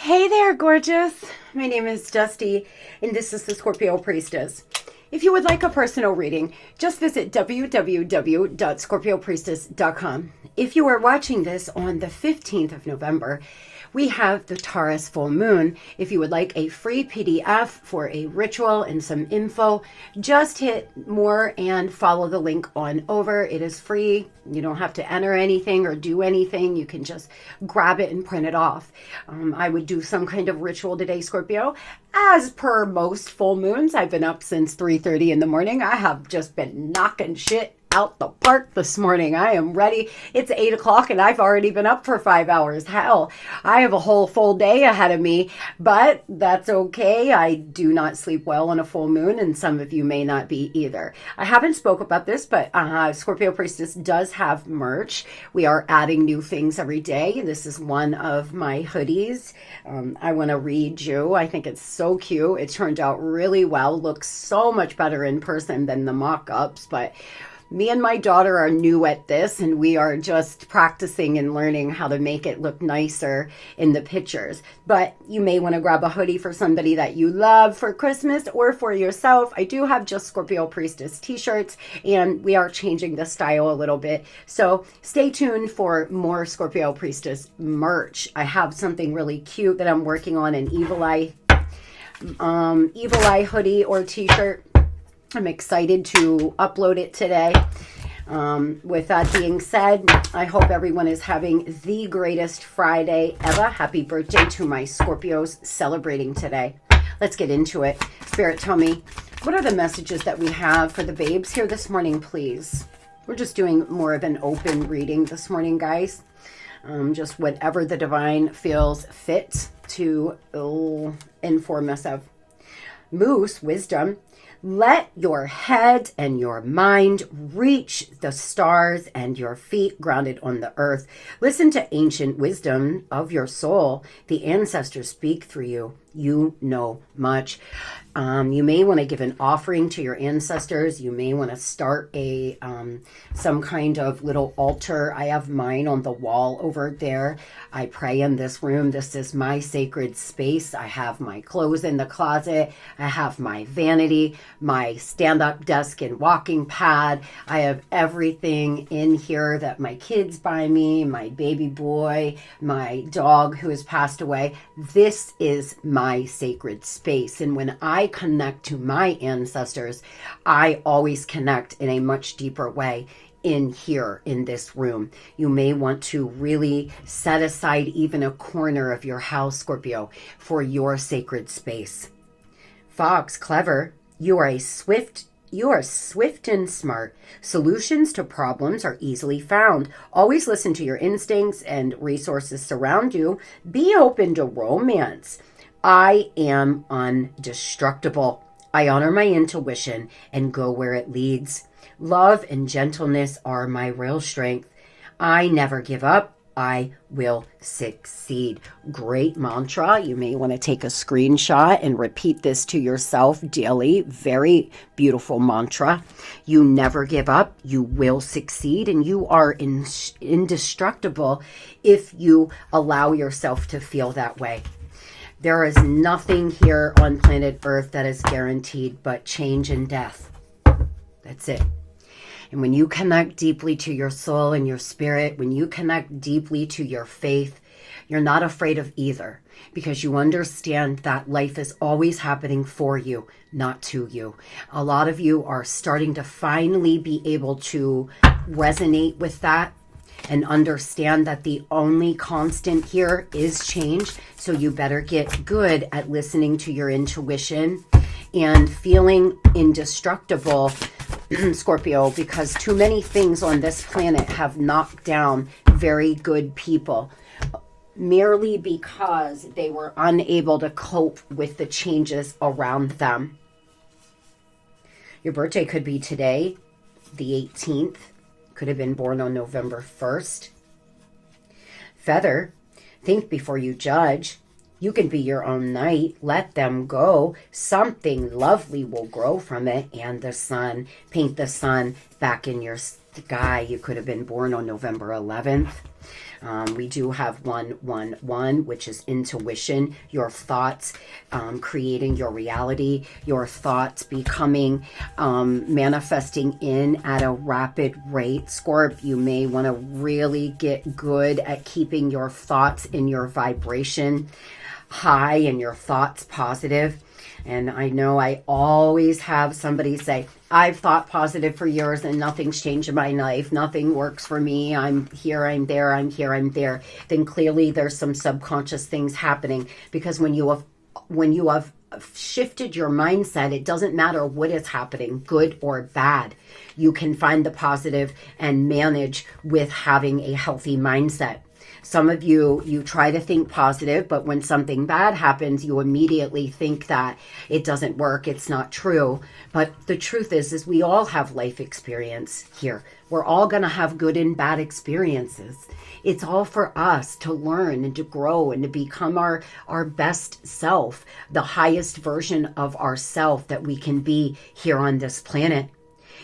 Hey there, gorgeous. My name is Dusty, and this is the Scorpiopriestess. If you would like a personal reading, just visit www.scorpiopriestess.com. If you are watching this on the 15th of November, we have the Taurus full moon. If you would like a free PDF for a ritual and some info, just hit more and follow the link on over. It is free. You don't have to enter anything or do anything. You can just grab it and print it off. I would do some kind of ritual today, Scorpio. As per most full moons, I've been up since 3:30 in the morning. I have just been knocking shit out the park this morning. I am ready. It's 8 o'clock and I've already been up for 5 hours. Hell, I have a whole full day ahead of me, but that's okay. I do not sleep well on a full moon, and some of you may not be either. I haven't spoke about this, but Scorpio Priestess does have merch. We are adding new things every day. This is one of my hoodies. I want to read you. I think it's so cute. It turned out really well. Looks so much better in person than the mock-ups, but me and my daughter are new at this, and we are just practicing and learning how to make it look nicer in the pictures. But you may want to grab a hoodie for somebody that you love for Christmas or for yourself. I do have just Scorpio Priestess t-shirts, and we are changing the style a little bit. So stay tuned for more Scorpio Priestess merch. I have something really cute that I'm working on, an Evil Eye hoodie or t-shirt. I'm excited to upload it today. With that being said, I hope everyone is having the greatest Friday ever. Happy birthday to my Scorpios celebrating today. Let's get into it. Spirit, tell me, what are the messages that we have for the babes here this morning, please? We're just doing more of an open reading this morning, guys. Just whatever the divine feels fit to inform us of. Moose, wisdom. Let your head and your mind reach the stars and your feet grounded on the earth. Listen to ancient wisdom of your soul. The ancestors speak through you. You know much. You may want to give an offering to your ancestors. You may want to start a some kind of little altar. I have mine on the wall over there. I pray in this room. This is my sacred space. I have my clothes in the closet. I have my vanity, my stand-up desk and walking pad. I have everything in here that my kids buy me, my baby boy, my dog who has passed away. This is my sacred space. And when I connect to my ancestors, I always connect in a much deeper way in here in this room. You may want to really set aside even a corner of your house, Scorpio, for your sacred space. Fox, clever. You are swift and smart. Solutions to problems are easily found. Always listen to your instincts and resources surround you. Be open to romance. I am indestructible. I honor my intuition and go where it leads. Love and gentleness are my real strength. I never give up. I will succeed. Great mantra. You may want to take a screenshot and repeat this to yourself daily. Very beautiful mantra. You never give up. You will succeed, and you are indestructible if you allow yourself to feel that way. There is nothing here on planet Earth that is guaranteed but change and death. That's it. And when you connect deeply to your soul and your spirit, when you connect deeply to your faith, you're not afraid of either, because you understand that life is always happening for you, not to you. A lot of you are starting to finally be able to resonate with that and understand that the only constant here is change. So you better get good at listening to your intuition and feeling indestructible, Scorpio, because too many things on this planet have knocked down very good people merely because they were unable to cope with the changes around them. Your birthday could be today, the 18th. Could have been born on November 1st. Feather, think before you judge. You can be your own knight. Let them go. Something lovely will grow from it. And the sun. Paint the sun back in your sky. You could have been born on November 11th. We do have 111, which is intuition, your thoughts, creating your reality, your thoughts becoming, manifesting in at a rapid rate. Scorp, you may want to really get good at keeping your thoughts in your vibration high and your thoughts positive. And I know I always have somebody say, I've thought positive for years and nothing's changed in my life. Nothing works for me. I'm here, I'm there, I'm here, I'm there. Then clearly there's some subconscious things happening, because when you have shifted your mindset, it doesn't matter what is happening, good or bad. You can find the positive and manage with having a healthy mindset. Some of you try to think positive, but when something bad happens, you immediately think that it doesn't work, it's not true. But the truth is we all have life experience here. We're all going to have good and bad experiences. It's all for us to learn and to grow and to become our best self, the highest version of ourself that we can be here on this planet.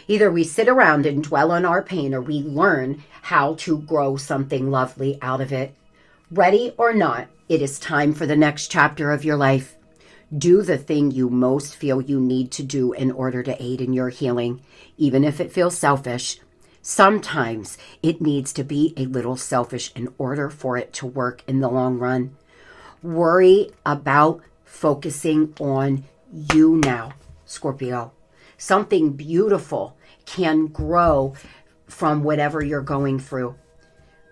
Either we sit around and dwell on our pain, or we learn how to grow something lovely out of it. Ready or not, it is time for the next chapter of your life. Do the thing you most feel you need to do in order to aid in your healing, even if it feels selfish. Sometimes it needs to be a little selfish in order for it to work in the long run. Worry about focusing on you now, Scorpio. Something beautiful can grow from whatever you're going through.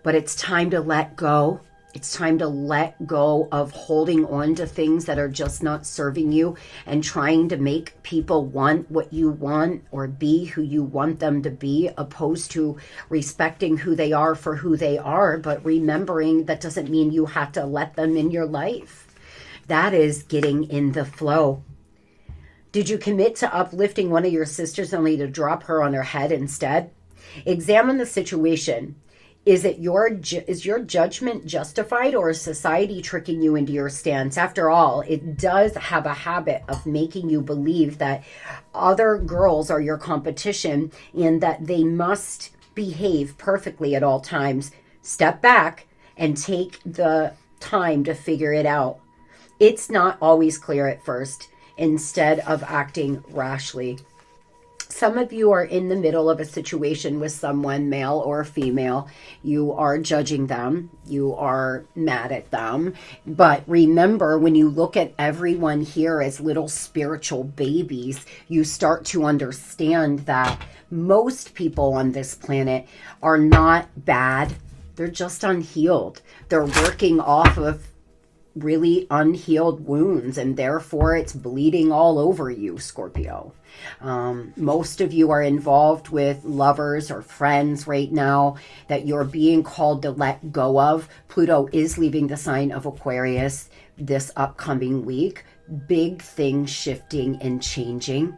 But it's time to let go. It's time to let go of holding on to things that are just not serving you and trying to make people want what you want or be who you want them to be, opposed to respecting who they are for who they are, but remembering that doesn't mean you have to let them in your life. That is getting in the flow. Did you commit to uplifting one of your sisters only to drop her on her head instead? Examine the situation. Is your judgment justified, or is society tricking you into your stance? After all, it does have a habit of making you believe that other girls are your competition and that they must behave perfectly at all times. Step back and take the time to figure it out. It's not always clear at first. Instead of acting rashly. Some of you are in the middle of a situation with someone, male or female. You are judging them. You are mad at them. But remember, when you look at everyone here as little spiritual babies, you start to understand that most people on this planet are not bad. They're just unhealed. They're working off of really unhealed wounds, and therefore it's bleeding all over you, Scorpio. Most of you are involved with lovers or friends right now that you're being called to let go of. Pluto is leaving the sign of Aquarius this upcoming week. Big things shifting and changing.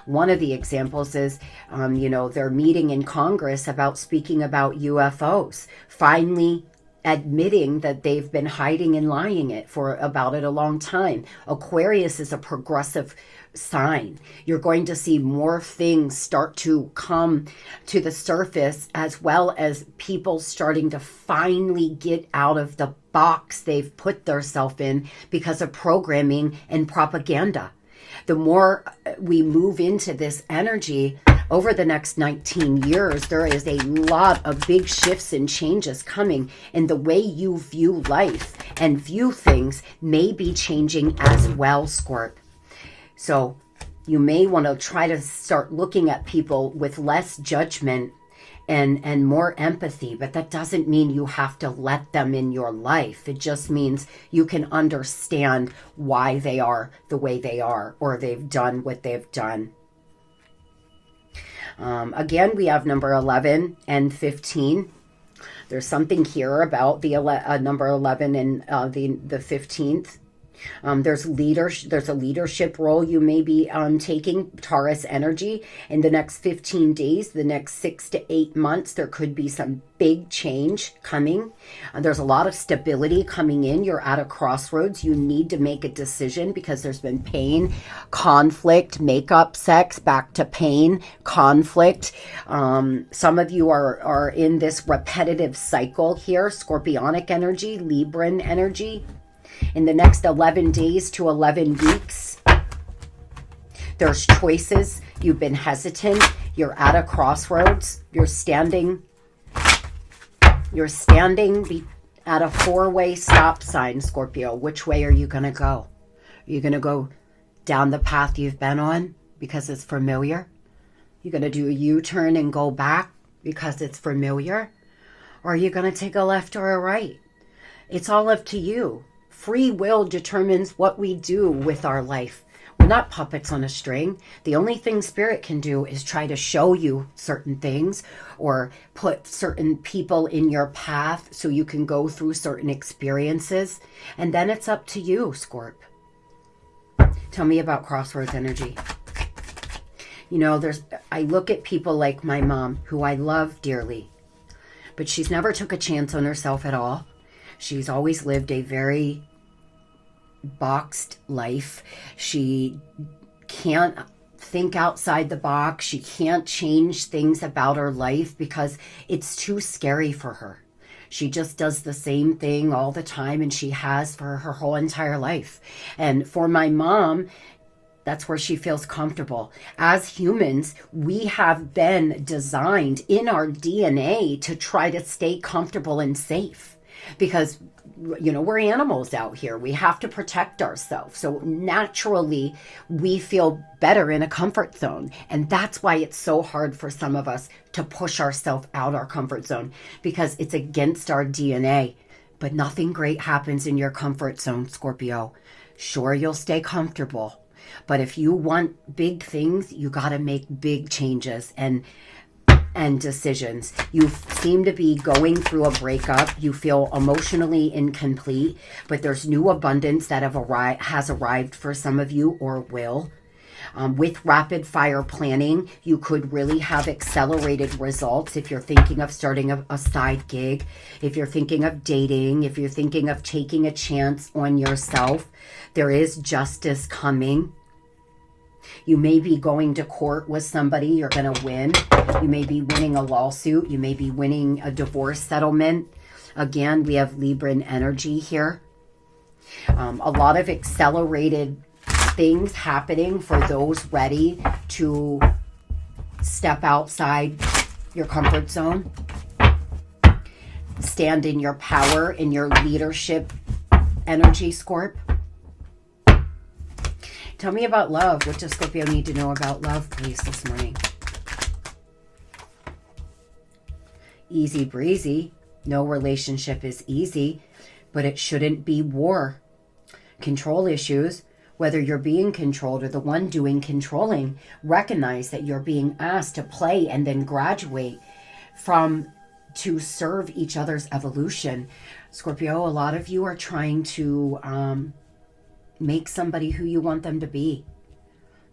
One of the examples is, they're meeting in Congress about speaking about UFOs. Finally admitting that they've been hiding and lying about it a long time. Aquarius is a progressive sign. You're going to see more things start to come to the surface, as well as people starting to finally get out of the box they've put themselves in because of programming and propaganda. The more we move into this energy over the next 19 years, there is a lot of big shifts and changes coming, and the way you view life and view things may be changing as well, Scorp. So you may want to try to start looking at people with less judgment and more empathy, but that doesn't mean you have to let them in your life. It just means you can understand why they are the way they are, or they've done what they've done. Again, we have number 11 and 15. There's something here about the number 11 and the 15th. There's a leadership role you may be taking, Taurus energy, in the next 15 days, the next 6 to 8 months. There could be some big change coming. There's a lot of stability coming in. You're at a crossroads. You need to make a decision because there's been pain, conflict, makeup, sex, back to pain, conflict. Some of you are in this repetitive cycle here, Scorpionic energy, Libran energy. In the next 11 days to 11 weeks, there's choices. You've been hesitant. You're at a crossroads. You're standing at a four-way stop sign, Scorpio. Which way are you going to go? Are you going to go down the path you've been on because it's familiar? You're going to do a U-turn and go back because it's familiar? Or are you going to take a left or a right? It's all up to you. Free will determines what we do with our life. We're not puppets on a string. The only thing Spirit can do is try to show you certain things or put certain people in your path so you can go through certain experiences. And then it's up to you, Scorp. Tell me about crossroads energy. You know, I look at people like my mom, who I love dearly, but she's never took a chance on herself at all. She's always lived a very boxed life. She can't think outside the box. She can't change things about her life because it's too scary for her. She just does the same thing all the time, and she has for her whole entire life. And for my mom, that's where she feels comfortable. As humans, we have been designed in our DNA to try to stay comfortable and safe because, you know, we're animals out here. We have to protect ourselves. So naturally, we feel better in a comfort zone. And that's why it's so hard for some of us to push ourselves out our comfort zone, because it's against our DNA. But nothing great happens in your comfort zone, Scorpio. Sure, you'll stay comfortable. But if you want big things, you got to make big changes and decisions. You seem to be going through a breakup. You feel emotionally incomplete, but there's new abundance that has arrived for some of you or will. With rapid fire planning, you could really have accelerated results if you're thinking of starting a side gig, if you're thinking of dating, if you're thinking of taking a chance on yourself. There is justice coming. You may be going to court with somebody. You're going to win. You may be winning a lawsuit. You may be winning a divorce settlement. Again, we have Libran energy here. A lot of accelerated things happening for those ready to step outside your comfort zone. Stand in your power, in your leadership energy, Scorp. Tell me about love. What does Scorpio need to know about love, please, this morning? Easy breezy. No relationship is easy, but it shouldn't be war. Control issues, whether you're being controlled or the one doing controlling, recognize that you're being asked to play and then graduate to serve each other's evolution. Scorpio, a lot of you are trying to make somebody who you want them to be.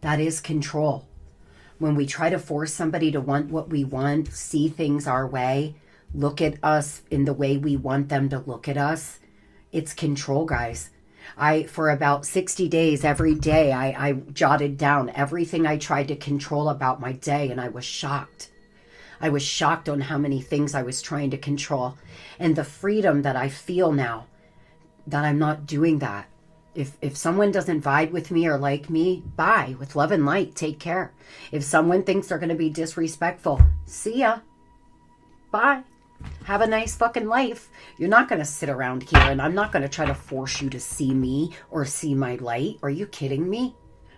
That is control. When we try to force somebody to want what we want, see things our way, look at us in the way we want them to look at us, it's control, guys. For about 60 days, every day, I jotted down everything I tried to control about my day, and I was shocked. I was shocked on how many things I was trying to control, and the freedom that I feel now that I'm not doing that. If someone doesn't vibe with me or like me, bye. With love and light, take care. If someone thinks they're going to be disrespectful, see ya. Bye. Have a nice fucking life. You're not going to sit around here, and I'm not going to try to force you to see me or see my light. Are you kidding me?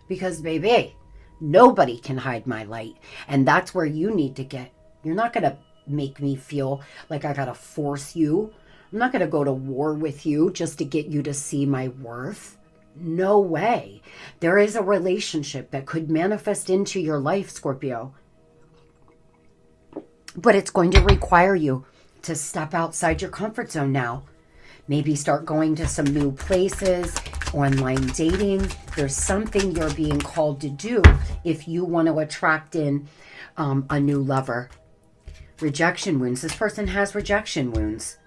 Because, baby, nobody can hide my light. And that's where you need to get. You're not going to make me feel like I got to force you. I'm not going to go to war with you just to get you to see my worth. No way. There is a relationship that could manifest into your life, Scorpio. But it's going to require you to step outside your comfort zone now. Maybe start going to some new places, online dating. There's something you're being called to do if you want to attract in a new lover. Rejection wounds. This person has rejection wounds.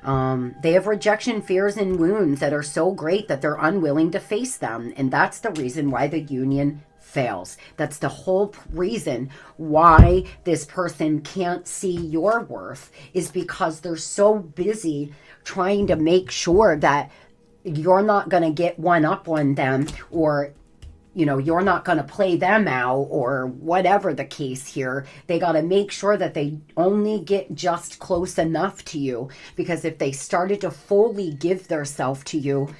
They have rejection fears and wounds that are so great that they're unwilling to face them. And that's the reason why the union fails. That's the whole reason why this person can't see your worth, is because they're so busy trying to make sure that you're not going to get one up on them, or you're not going to play them out, or whatever the case here. They got to make sure that they only get just close enough to you, because if they started to fully give theirself to you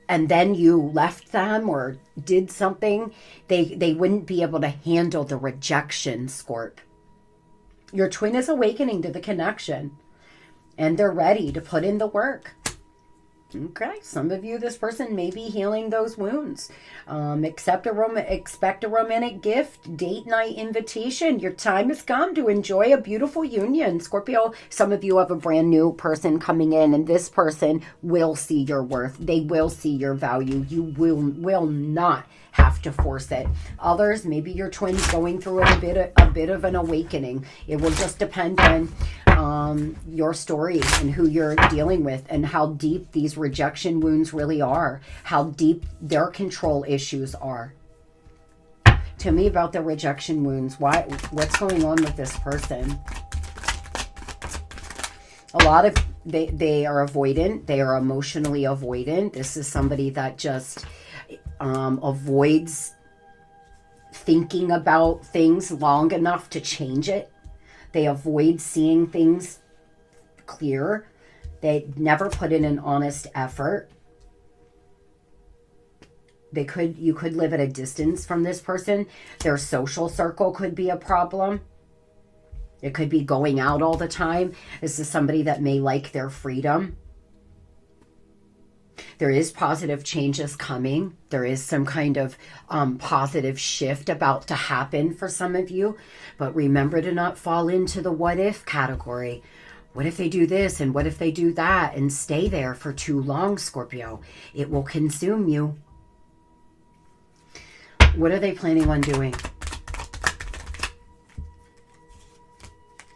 and then you left them or did something, they wouldn't be able to handle the rejection, Scorp. Your twin is awakening to the connection, and they're ready to put in the work. Okay, some of you, this person may be healing those wounds. Expect a romantic gift, date night invitation. Your time has come to enjoy a beautiful union. Scorpio, some of you have a brand new person coming in, and this person will see your worth. They will see your value. You will not have to force it. Others, maybe your twin's going through a bit of an awakening. It will just depend on your story and who you're dealing with, and how deep these rejection wounds really are, how deep their control issues are. Tell me about the rejection wounds. What's going on with this person? A lot of they are avoidant. They are emotionally avoidant. This is somebody that just avoids thinking about things long enough to change it. They avoid seeing things clear. They never put in an honest effort. You could live at a distance from this person. Their social circle could be a problem. It could be going out all the time. This is somebody that may like their freedom. There is positive changes coming. There is some kind of positive shift about to happen for some of you. But remember to not fall into the what if category. What if they do this and what if they do that, and stay there for too long, Scorpio? It will consume you. What are they planning on doing?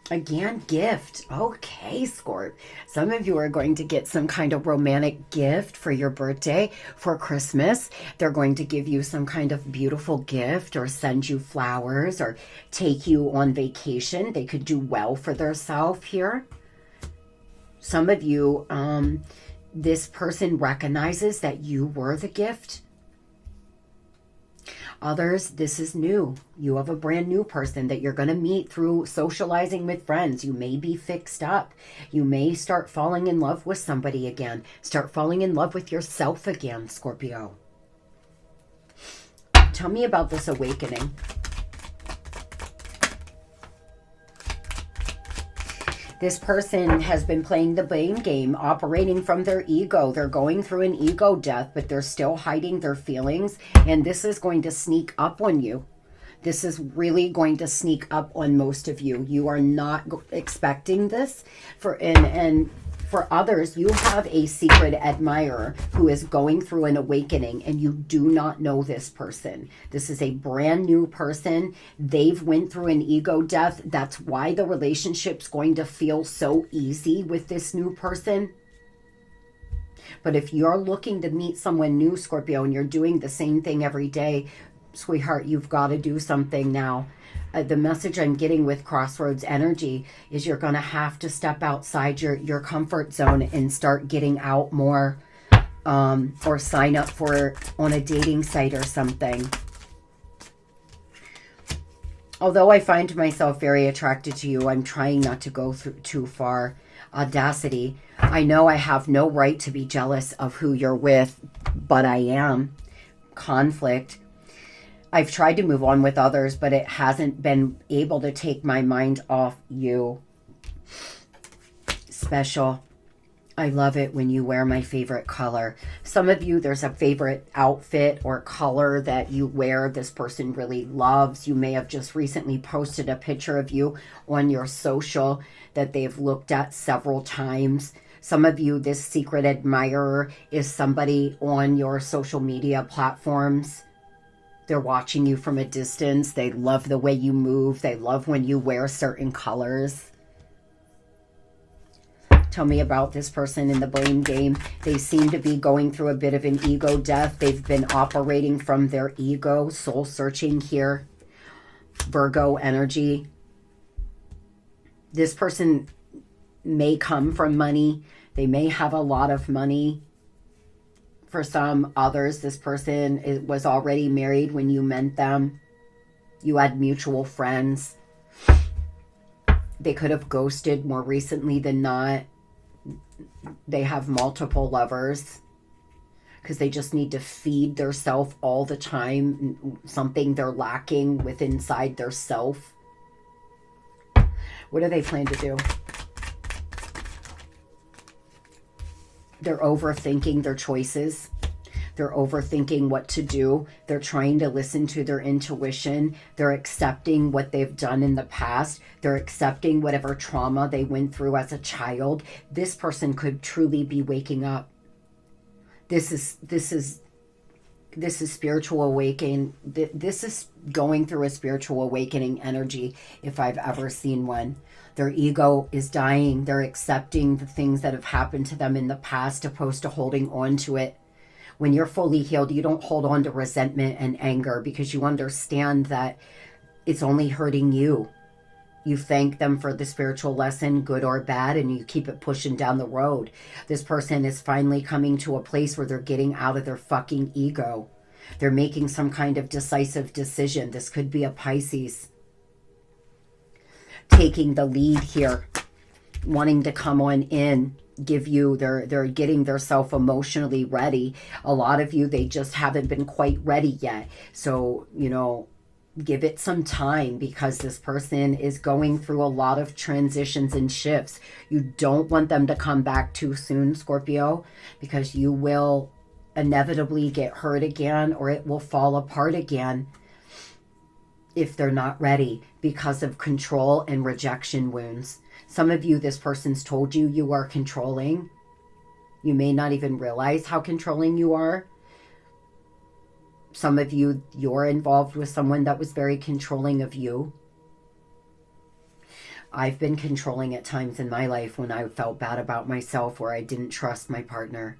Again, gift. Okay, Scorp. Some of you are going to get some kind of romantic gift for your birthday, for Christmas. They're going to give you some kind of beautiful gift, or send you flowers, or take you on vacation. They could do well for themselves here. Some of you, this person recognizes that you were the gift. Others, this is new. You have a brand new person that you're going to meet through socializing with friends. You may be fixed up. You may start falling in love with somebody again. Start falling in love with yourself again, Scorpio. Tell me about this awakening. This person has been playing the blame game, operating from their ego. They're going through an ego death, but they're still hiding their feelings. And this is going to sneak up on you. This is really going to sneak up on most of you. You are not expecting this. And for others, you have a secret admirer who is going through an awakening, and you do not know this person. This is a brand new person. They've went through an ego death. That's why the relationship's going to feel so easy with this new person. But if you're looking to meet someone new, Scorpio, and you're doing the same thing every day, sweetheart, you've got to do something now. The message I'm getting with Crossroads energy is you're going to have to step outside your comfort zone and start getting out more, or sign up for on a dating site or something. Although I find myself very attracted to you, I'm trying not to go through too far. Audacity. I know I have no right to be jealous of who you're with, but I am. Conflict. I've tried to move on with others, but it hasn't been able to take my mind off you. Special. I love it when you wear my favorite color. Some of you, there's a favorite outfit or color that you wear this person really loves. You may have just recently posted a picture of you on your social that they've looked at several times. Some of you, this secret admirer is somebody on your social media platforms. They're watching you from a distance. They love the way you move. They love when you wear certain colors. Tell me about this person in the blame game. They seem to be going through a bit of an ego death. They've been operating from their ego, soul searching here. Virgo energy. This person may come from money. They may have a lot of money. For some others, this person was already married when you met them. You had mutual friends. They could have ghosted more recently than not. They have multiple lovers because they just need to feed their self all the time. Something they're lacking within inside their self. What do they plan to do? They're overthinking their choices. They're overthinking what to do. They're trying to listen to their intuition. They're accepting what they've done in the past. They're accepting whatever trauma they went through as a child. This person could truly be waking up. This is spiritual awakening. This is going through a spiritual awakening energy if I've ever seen one. Their ego is dying. They're accepting the things that have happened to them in the past opposed to holding on to it. When you're fully healed, you don't hold on to resentment and anger because you understand that it's only hurting you. You thank them for the spiritual lesson, good or bad, and you keep it pushing down the road. This person is finally coming to a place where they're getting out of their fucking ego. They're making some kind of decisive decision. This could be a Pisces. Taking the lead here, wanting to come on in, give you, they're getting themselves emotionally ready. A lot of you, they just haven't been quite ready yet. So, give it some time because this person is going through a lot of transitions and shifts. You don't want them to come back too soon, Scorpio, because you will inevitably get hurt again or it will fall apart again if they're not ready because of control and rejection wounds. Some of you, this person's told you you are controlling. You may not even realize how controlling you are. Some of you, you're involved with someone that was very controlling of you. I've been controlling at times in my life when I felt bad about myself or I didn't trust my partner.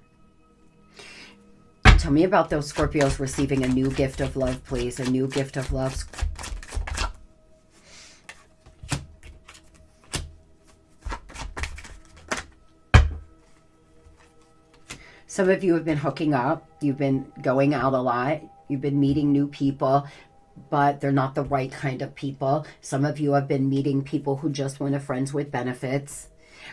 Tell me about those Scorpios receiving a new gift of love, please. A new gift of love. Some of you have been hooking up. You've been going out a lot. You've been meeting new people, but they're not the right kind of people. Some of you have been meeting people who just want a friends with benefits.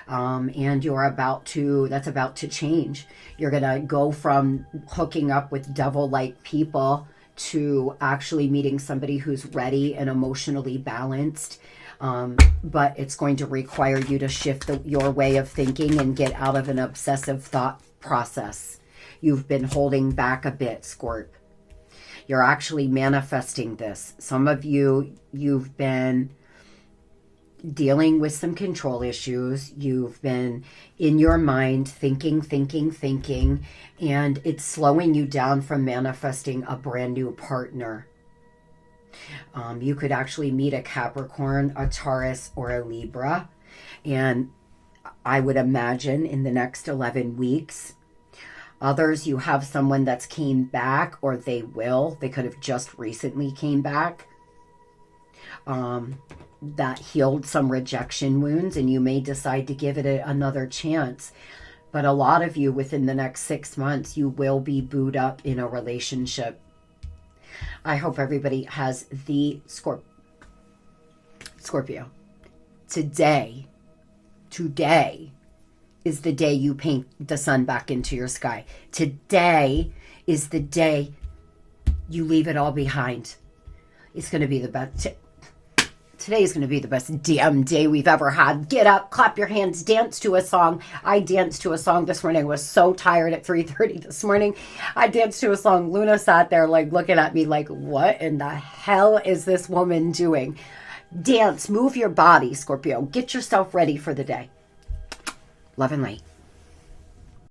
And that's about to change. You're going to go from hooking up with devil-like people to actually meeting somebody who's ready and emotionally balanced. But it's going to require you to shift your way of thinking and get out of an obsessive thought process. You've been holding back a bit, Scorp. You're actually manifesting this. Some of you, you've been dealing with some control issues. You've been in your mind thinking, and it's slowing you down from manifesting a brand new partner. You could actually meet a Capricorn, a Taurus, or a Libra. And I would imagine in the next 11 weeks, others, you have someone that's came back, or they will. They could have just recently came back. That healed some rejection wounds, and you may decide to give it another chance. But a lot of you, within the next 6 months, you will be booed up in a relationship. I hope everybody has the Scorpio. Today is the day you paint the sun back into your sky. Today is the day you leave it all behind. It's going to be the best. Today is going to be the best damn day we've ever had. Get up, clap your hands, dance to a song. I danced to a song this morning. I was so tired at 3:30 this morning. I danced to a song. Luna sat there looking at me like, what in the hell is this woman doing? Dance, move your body, Scorpio. Get yourself ready for the day. Love and light.